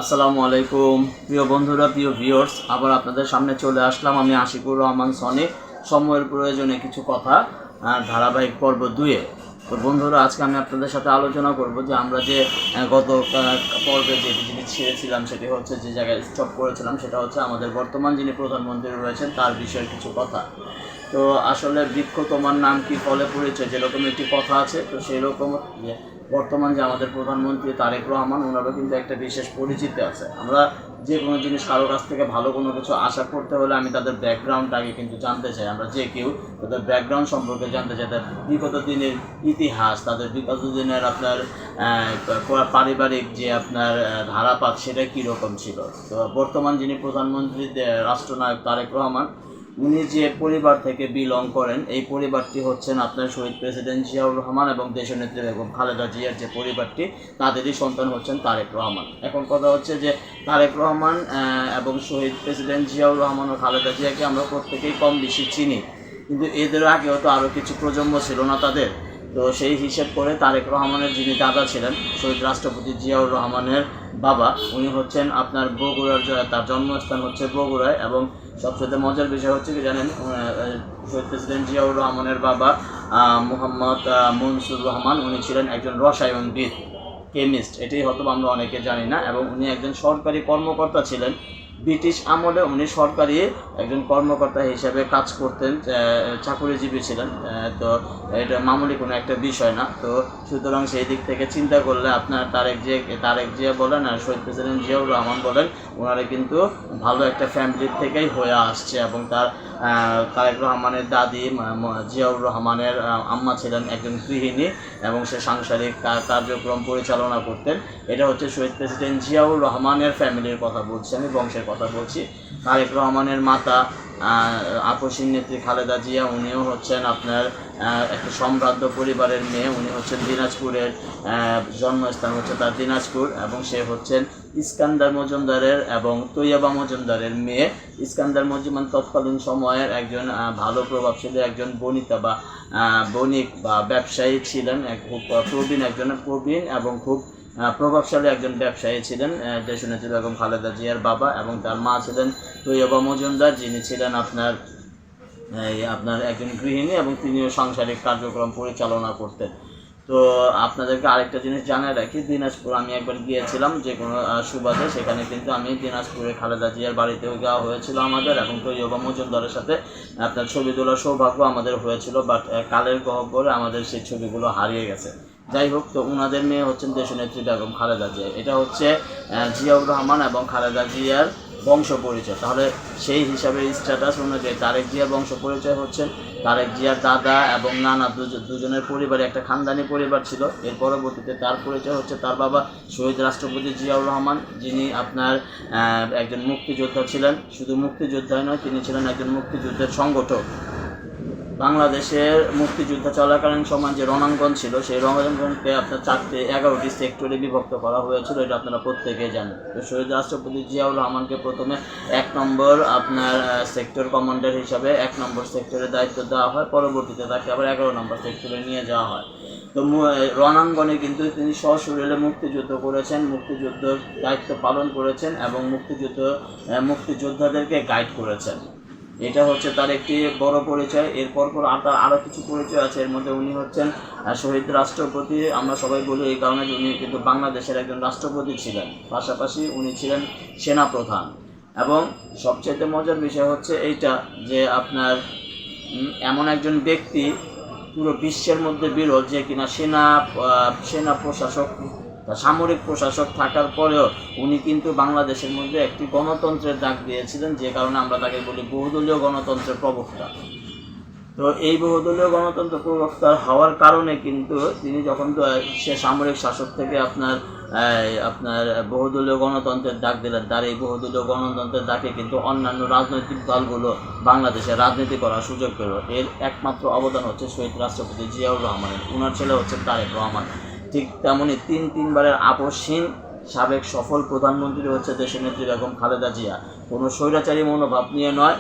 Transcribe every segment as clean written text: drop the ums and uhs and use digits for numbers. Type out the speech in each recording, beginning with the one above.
আসসালামু আলাইকুম প্রিয় বন্ধুরা, প্রিয় ভিউয়ার্স, আবার আপনাদের সামনে চলে আসলাম আমি আশিকুর রহমান সনি। সময়ের প্রয়োজনে কিছু কথা, ধারাবাহিক পর্ব 2-এ। তো বন্ধুরা, আজকে আমি আপনাদের সাথে আলোচনা করব যে আমরা যে গত পর্বে যে জিনিস ছেড়েছিলাম সেটি হচ্ছে, যে জায়গায় স্টপ করেছিলাম সেটা হচ্ছে আমাদের বর্তমান যিনি প্রধানমন্ত্রী রয়েছেন তার বিষয়ে কিছু কথা। তো আসলে বৃক্ষ তোমার নাম কি ফলে পরিচয়, যেরকম একটি কথা আছে, তো সেই রকম বর্তমান যে আমাদের প্রধানমন্ত্রী তারেক রহমান, ওনারও কিন্তু একটা বিশেষ পরিচিতি আছে। আমরা যে কোনো জিনিস কারো কাছ থেকে ভালো কোনো কিছু আশা করতে হলে আমি তাদের ব্যাকগ্রাউন্ডটা আগে কিন্তু জানতে চাই। আমরা যে কেউ তাদের ব্যাকগ্রাউন্ড সম্পর্কে জানতে চাই, তাদের বিগত দিনের ইতিহাস, তাদের বিগত দিনের আপনার পারিবারিক যে আপনার ধারাপাত সেটা কীরকম ছিল। তো বর্তমান যিনি প্রধানমন্ত্রী রাষ্ট্রনায়ক তারেক রহমান, উনি যে পরিবার থেকে বিলং করেন, এই পরিবারটি হচ্ছেন আপনার শহীদ প্রেসিডেন্ট জিয়াউর রহমান এবং দেশনেত্রী বেগম খালেদা জিয়ার যে পরিবারটি, তাদেরই সন্তান হচ্ছেন তারেক রহমান। এখন কথা হচ্ছে যে তারেক রহমান এবং শহীদ প্রেসিডেন্ট জিয়াউর রহমান ও খালেদা জিয়াকে আমরা প্রত্যেকেই কম বেশি চিনি, কিন্তু এদের আগেও তো আরও কিছু প্রজন্ম ছিল না তাদের। তো সেই হিসেব করে তারেক রহমানের যিনি দাদা ছিলেন, শহীদ রাষ্ট্রপতি জিয়াউর রহমানের বাবা, উনি হচ্ছেন আপনার বগুড়ার, তার জন্মস্থান হচ্ছে বগুড়ায়। এবং সবচেয়ে মজার বিষয় হচ্ছে কি জানেন, শহীদ প্রেসিডেন্ট জিয়াউর রহমানের বাবা মোহাম্মদ মনসুর রহমান, উনি ছিলেন একজন রসায়নবিদ, কেমিস্ট। এটাই হয়তো আমরা অনেকে জানি না। এবং উনি একজন সরকারি কর্মকর্তা ছিলেন। ব্রিটিশ আমলে উনি সরকারি একজন কর্মকর্তা হিসেবে কাজ করতেন, চাকুরিজীবী ছিলেন। তো এটা মামুলি কোনো একটা বিষয় না। তো সুতরাং সেই দিক থেকে চিন্তা করলে আপনার তারেক জিয়া বলেন আর শহীদ প্রেসিডেন্ট জিয়াউর রহমান বলেন, ওনারা কিন্তু ভালো একটা ফ্যামিলির থেকেই হয়ে আসছে। এবং তারেক রহমানের দাদি জিয়াউর রহমানের আম্মা ছিলেন একজন গৃহিণী এবং সে সাংসারিক কার্যক্রম পরিচালনা করতেন। এটা হচ্ছে শহীদ প্রেসিডেন্ট জিয়াউর রহমানের ফ্যামিলির কথা বলছি, আমি বংশের কথা বলছি। তারেক রহমানের মাতা আপসীন নেত্রী খালেদা জিয়া, উনিও হচ্ছেন আপনার একটা সম্ভ্রান্ত পরিবারের মেয়ে। উনি হচ্ছেন দিনাজপুরের, জন্মস্থান হচ্ছে তার দিনাজপুর, এবং সে হচ্ছেন ইস্কান্দার মজুমদারের এবং তৈয়বা মজুমদারের মেয়ে। ইস্কান্দার মজুমদার তৎকালীন সময়ের একজন ভালো প্রভাবশালী একজন বণিক বা ব্যবসায়ী ছিলেন, খুব প্রবীণ এবং খুব প্রভাবশালী একজন ব্যবসায়ী ছিলেন দেশনেত্রী বেগম খালেদা জিয়ার বাবা। এবং তার মা ছিলেন তৈয়বা মজুমদার, যিনি ছিলেন আপনার একজন গৃহিণী এবং তিনিও সাংসারিক কার্যক্রম পরিচালনা করতেন। তো আপনাদেরকে আরেকটা জিনিস জানিয়ে রাখি, দিনাজপুর আমি একবার গিয়েছিলাম যে কোনো সুবাদে, সেখানে কিন্তু আমি দিনাজপুরে খালেদা জিয়ার বাড়িতেও যাওয়া হয়েছিল আমাদের, এবং তৈয়বা মজুমদারের সাথে আপনার ছবি তোলার সৌভাগ্য আমাদের হয়েছিল। বাট কালের গহ্বরে আমাদের সেই ছবিগুলো হারিয়ে গেছে। যাই হোক, তো ওনাদের মেয়ে হচ্ছেন দেশনেত্রী বেগম খালেদা জিয়া। এটা হচ্ছে জিয়াউর রহমান এবং খালেদা জিয়ার বংশ পরিচয়। তাহলে সেই হিসাবে স্ট্যাটাস অনুযায়ী তারেক জিয়ার বংশ পরিচয় হচ্ছেন তারেক জিয়ার দাদা এবং নানা দুজনের পরিবারে একটা খানদানি পরিবার ছিল। এর পরবর্তীতে তার পরিচয় হচ্ছে তার বাবা শহীদ রাষ্ট্রপতি জিয়াউর রহমান, যিনি আপনার একজন মুক্তিযোদ্ধা ছিলেন। শুধু মুক্তিযোদ্ধাই নয়, তিনি ছিলেন একজন মুক্তিযুদ্ধের সংগঠক। বাংলাদেশের মুক্তিযুদ্ধ চলাকালীন সময় যে রণাঙ্গন ছিল, সেই রণাঙ্গনকে আপনার 11টি সেক্টরে বিভক্ত করা হয়েছিল, এটা আপনারা প্রত্যেকেই জানেন। তো শহীদ রাষ্ট্রপতি জিয়াউর রহমানকে প্রথমে 1 নম্বর আপনার সেক্টর কমান্ডার হিসাবে 1 নম্বর সেক্টরের দায়িত্ব দেওয়া হয়। পরবর্তীতে তাকে আবার 11 নম্বর সেক্টরে নিয়ে যাওয়া হয়। তো রণাঙ্গনে কিন্তু তিনি সশরীরে মুক্তিযুদ্ধ করেছেন, মুক্তিযুদ্ধের দায়িত্ব পালন করেছেন এবং মুক্তিযোদ্ধাদেরকে গাইড করেছেন। এটা হচ্ছে তার একটি বড় পরিচয়। এরপর আরও কিছু পরিচয় আছে। এর মধ্যে উনি হচ্ছেন শহীদ রাষ্ট্রপতি, আমরা সবাই বলি এই কারণে উনি কিন্তু বাংলাদেশের একজন রাষ্ট্রপতি ছিলেন, পাশাপাশি উনি ছিলেন সেনাপ্রধান। এবং সবচেয়ে মজার বিষয় হচ্ছে এইটা যে আপনার এমন একজন ব্যক্তি পুরো বিশ্বের মধ্যে বিরল, যে কিনা সেনা প্রশাসক, সামরিক প্রশাসক থাকার পরেও উনি কিন্তু বাংলাদেশের মধ্যে একটি গণতন্ত্রের ডাক দিয়েছিলেন, যে কারণে আমরা তাকে বলি বহুদলীয় গণতন্ত্রের প্রবক্তা। তো এই বহুদলীয় গণতন্ত্র প্রবক্তা হওয়ার কারণে কিন্তু তিনি যখন সে সামরিক শাসক থেকে আপনার বহুদলীয় গণতন্ত্রের ডাক দিলেন, তার এই বহুদলীয় গণতন্ত্রের ডাকে কিন্তু অন্যান্য রাজনৈতিক দলগুলো বাংলাদেশে রাজনীতি করার সুযোগ পেল। এর একমাত্র অবদান হচ্ছে শহীদ রাষ্ট্রপতি জিয়াউর রহমানের। ওনার ছেলে হচ্ছে তারেক রহমান। ঠিক তেমনই তিনবারের আপসহীন সাবেক সফল প্রধানমন্ত্রী হচ্ছে দেশনেত্রী বেগম খালেদা জিয়া। কোনো স্বৈরাচারী মনোভাব নিয়ে নয়,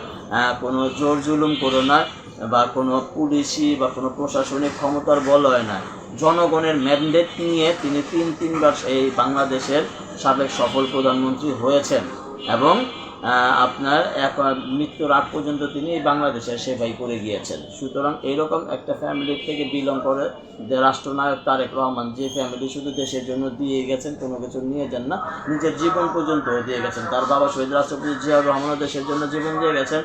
কোনো জোর জুলুম করে নয়, বা কোনো পুলিশি বা কোনো প্রশাসনিক ক্ষমতার বলয় নয়, জনগণের ম্যান্ডেট নিয়ে তিনি তিনবার এই বাংলাদেশের সাবেক সফল প্রধানমন্ত্রী হয়েছেন এবং আপনার মৃত্যুর আগ পর্যন্ত তিনি বাংলাদেশের সেবাই করে গিয়েছেন। সুতরাং এইরকম একটা ফ্যামিলির থেকে বিলং করে যে রাষ্ট্রনায়ক তারেক রহমান, যে ফ্যামিলি শুধু দেশের জন্য দিয়ে গেছেন, কোনো কিছু নিয়ে যান না, নিজের জীবন পর্যন্ত দিয়ে গেছেন। তার বাবা শহীদ রাষ্ট্রপতি জিয়াউর রহমানও দেশের জন্য জীবন দিয়ে গেছেন,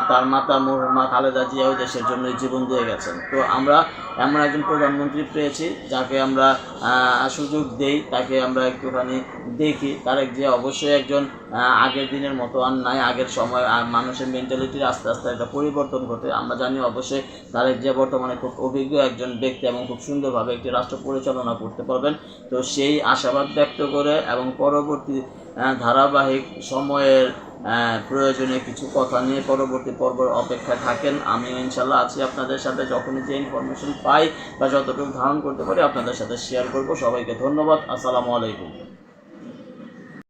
তার মাতা মরহুমা খালেদা জিয়াও দেশের জন্য জীবন দিয়ে গেছেন। তো আমরা এমন একজন প্রধানমন্ত্রী পেয়েছি যাকে আমরা সুযোগ দেই, তাকে আমরা একটুখানি দেখি। তারেক জিয়া অবশ্যই একজন আগের দিনের মতো আর নাই, আগের সময় মানুষের মেন্টালিটির আস্তে আস্তে একটা পরিবর্তন ঘটে। আমরা জানি অবশ্যই তারেক জিয়া বর্তমানে খুব অভিজ্ঞ একজন ব্যক্তি এবং খুব সুন্দরভাবে একটি রাষ্ট্র পরিচালনা করতে পারবেন। তো সেই আশাবাদ ব্যক্ত করে এবং পরবর্তী ধারাবাহিক সময়ের প্রয়োজনে কিছু কথা নিয়ে পরবর্তী পর্বের অপেক্ষায় থাকেন। আমি ইনশাল্লাহ আছি আপনাদের সাথে, যখনই যে ইনফরমেশন পাই বা যতটুকু ধারণ করতে পারি আপনাদের সাথে শেয়ার করব। সবাইকে ধন্যবাদ। আসসালামু আলাইকুম।